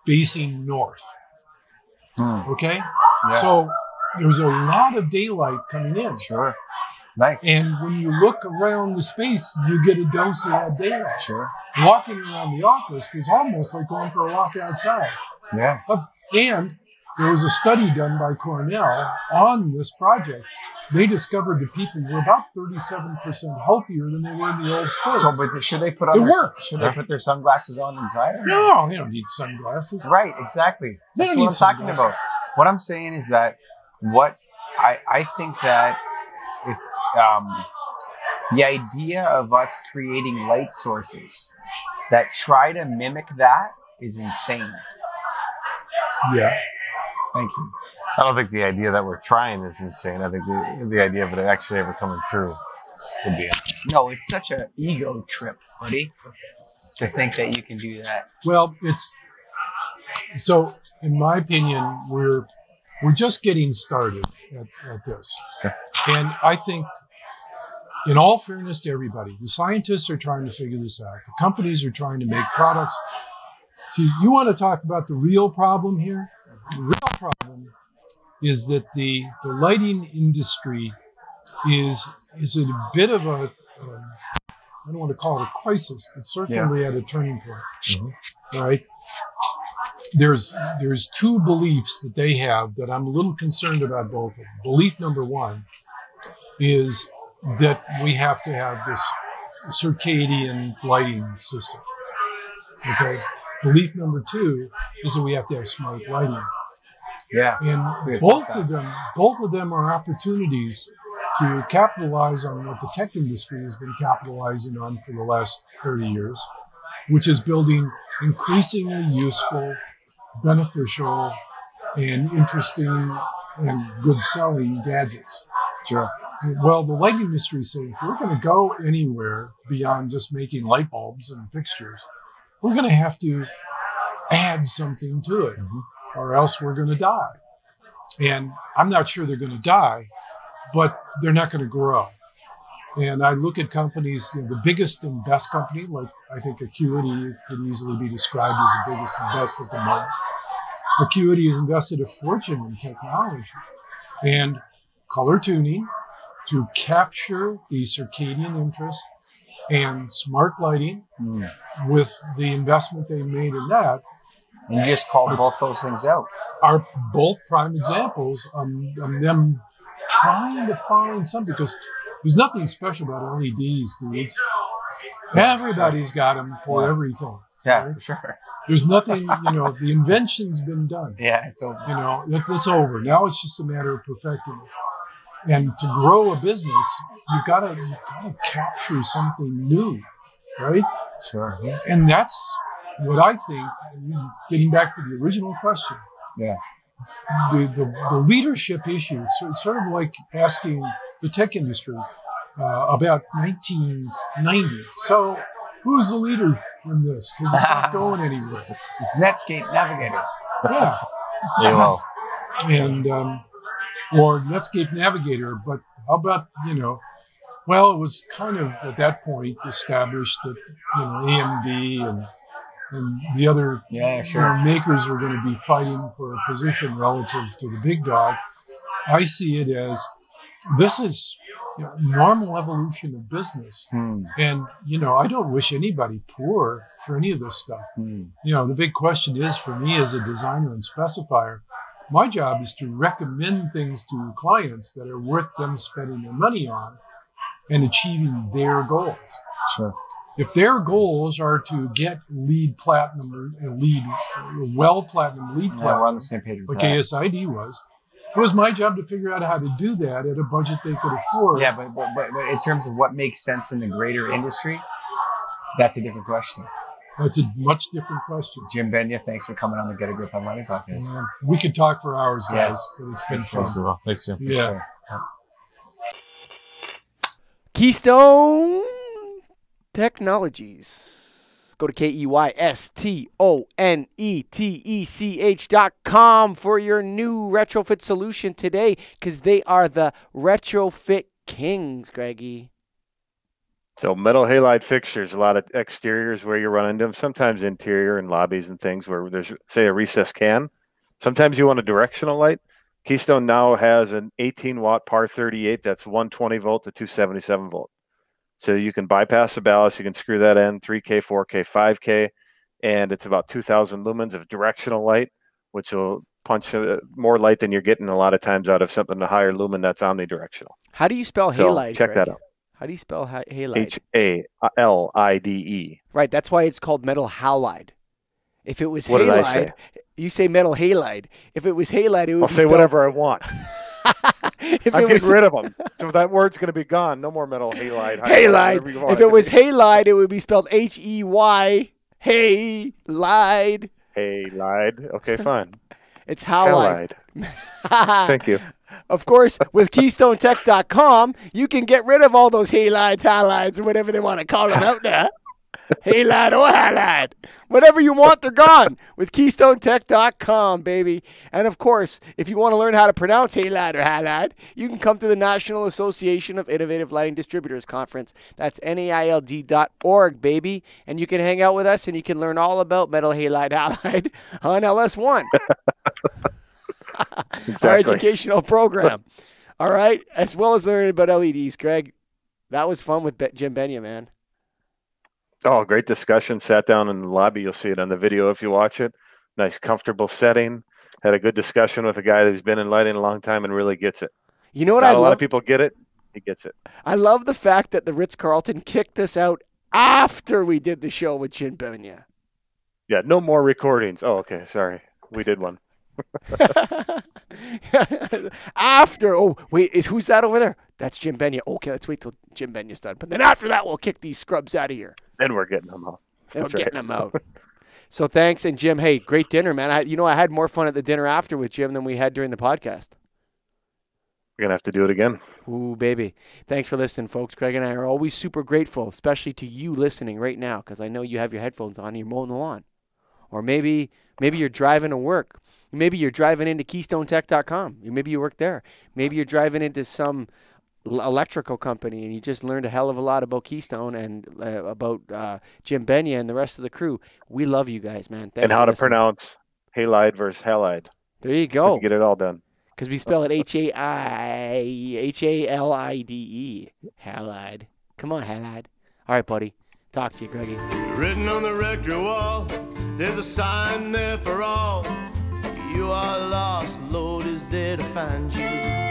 facing north. Okay? Yeah. So there was a lot of daylight coming in. Sure. Nice. And when you look around the space, you get a dose of that daylight. Sure. Walking around the office was almost like going for a walk outside. Yeah. And there was a study done by Cornell on this project. They discovered that people were about 37% healthier than they were in the old space. So, but should they put on It worked. Should they put their sunglasses on inside? Or No, they don't need sunglasses. Right, exactly. They That's don't what need I'm talking sunglasses. about. What I'm saying is that what I think that if the idea of us creating light sources that try to mimic that is insane. Yeah. Thank you. I don't think the idea that we're trying is insane. I think the idea of it actually ever coming through would be insane. No, it's such an ego trip, buddy, to think that you can do that. Well, so in my opinion, we're just getting started at this. Okay. And I think, in all fairness to everybody, the scientists are trying to figure this out. The companies are trying to make products. So you want to talk about the real problem here? The real problem is that the lighting industry is in a bit of a, I don't want to call it a crisis, but certainly at a turning point. Mm-hmm. All right. There's two beliefs that they have that I'm a little concerned about both of them. Belief number one is that we have to have this circadian lighting system. Okay. Belief number two is that we have to have smart lighting. Yeah. And both of them are opportunities to capitalize on what the tech industry has been capitalizing on for the last 30 years, which is building increasingly useful, beneficial and interesting and good selling gadgets. Sure. Well, the lighting industry is saying, if we're going to go anywhere beyond just making light bulbs and fixtures, we're going to have to add something to it, or else we're going to die. And I'm not sure they're going to die, but they're not going to grow. And I look at companies, the biggest and best company, like I think Acuity could easily be described as the biggest and best at the moment. Acuity has invested a fortune in technology and color tuning to capture the circadian interest and smart lighting. With the investment they made in that. And you just called both those things out. Are both prime examples of them trying to find something, because there's nothing special about LEDs, dudes. Everybody's got them for everything. Yeah, right? for sure. There's nothing, the invention's been done. Yeah, it's over. It's over. Now it's just a matter of perfecting it. And to grow a business, you've got to capture something new, right? Sure. Yeah. And that's what I think, getting back to the original question. Yeah. The leadership issue, it's sort of like asking the tech industry about 1990. So who's the leader in this? Because it's not going anywhere. It's Netscape Navigator. Yeah. AOL. And, or Netscape Navigator, but how about, well, it was kind of at that point established that, AMD and the other makers were going to be fighting for a position relative to the big dog. I see it as this is normal evolution of business. And, I don't wish anybody poor for any of this stuff. The big question is, for me as a designer and specifier, my job is to recommend things to clients that are worth them spending their money on and achieving their goals. Sure. If their goals are to get LEED platinum or WELL platinum, LEED platinum, we're on the same page with like ASID was, it was my job to figure out how to do that at a budget they could afford. Yeah, but in terms of what makes sense in the greater industry, that's a different question. That's a much different question. Jim Benya, thanks for coming on the Get a Grip on Lighting podcast. We could talk for hours, guys. Yes. But it's been fun. Well, thanks, Jim. Yeah. Keystone Technologies. Go to KEYSTONETECH.com for your new retrofit solution today, because they are the retrofit kings, Greggy. So metal halide fixtures, a lot of exteriors where you run into them, sometimes interior and lobbies and things where there's, say, a recessed can. Sometimes you want a directional light. Keystone now has an 18-watt par 38 that's 120 volt to 277 volt. So you can bypass the ballast, you can screw that in, 3K, 4K, 5K, and it's about 2,000 lumens of directional light, which will punch more light than you're getting a lot of times out of something a higher lumen that's omnidirectional. How do you spell halide? Check Greg? that out. How do you spell halide? HALIDE. Right, that's why it's called metal halide. If it was What did I halide, say? you say metal halide. If it was halide, it would I'll be say spelled... whatever I want. If I'm it was getting rid of them. So that word's going to be gone. No more metal halide. halide. If it was halide, it would be spelled H-E-Y. Halide. Halide. Okay, fine. It's halide. Thank you. Of course, with KeystoneTech.com, you can get rid of all those halides, or whatever they want to call them out there. Halide or halide. Whatever you want, they're gone with KeystoneTech.com, baby. And of course, if you want to learn how to pronounce halide or halide, you can come to the National Association of Innovative Lighting Distributors Conference. That's NAILD.org, baby. And you can hang out with us and you can learn all about metal halide on LS1. Exactly. Our educational program. All right. As well as learning about LEDs, Greg. That was fun with Jim Benya, man. Oh, great discussion. Sat down in the lobby. You'll see it on the video if you watch it. Nice, comfortable setting. Had a good discussion with a guy who's been in lighting a long time and really gets it. You know what? Not a lot of people get it. He gets it. I love the fact that the Ritz-Carlton kicked us out after we did the show with Jim Benya. Yeah, no more recordings. Oh, okay. Sorry. We did one. After, oh, wait, who's that over there? That's Jim Benya. Okay, let's wait till Jim Benya's done. But then after that, we'll kick these scrubs out of here. And we're getting them out. And we're getting them out. So thanks, and Jim, hey, great dinner, man. I had more fun at the dinner after with Jim than we had during the podcast. We're going to have to do it again. Ooh, baby. Thanks for listening, folks. Craig and I are always super grateful, especially to you listening right now, because I know you have your headphones on and you're mowing the lawn. Or maybe you're driving to work. Maybe you're driving into KeystoneTech.com. Maybe you work there. Maybe you're driving into some electrical company and you just learned a hell of a lot about Keystone and about Jim Benya and the rest of the crew. We love you guys, man. Thanks and how for to listening. pronounce halide versus halide. There you go. Get it all done. Because we spell it Halide. Halide. Come on, Halide. All right, buddy. Talk to you, Greggy. Written on the rectory wall, there's a sign there for all. You are lost, Lord is there to find you.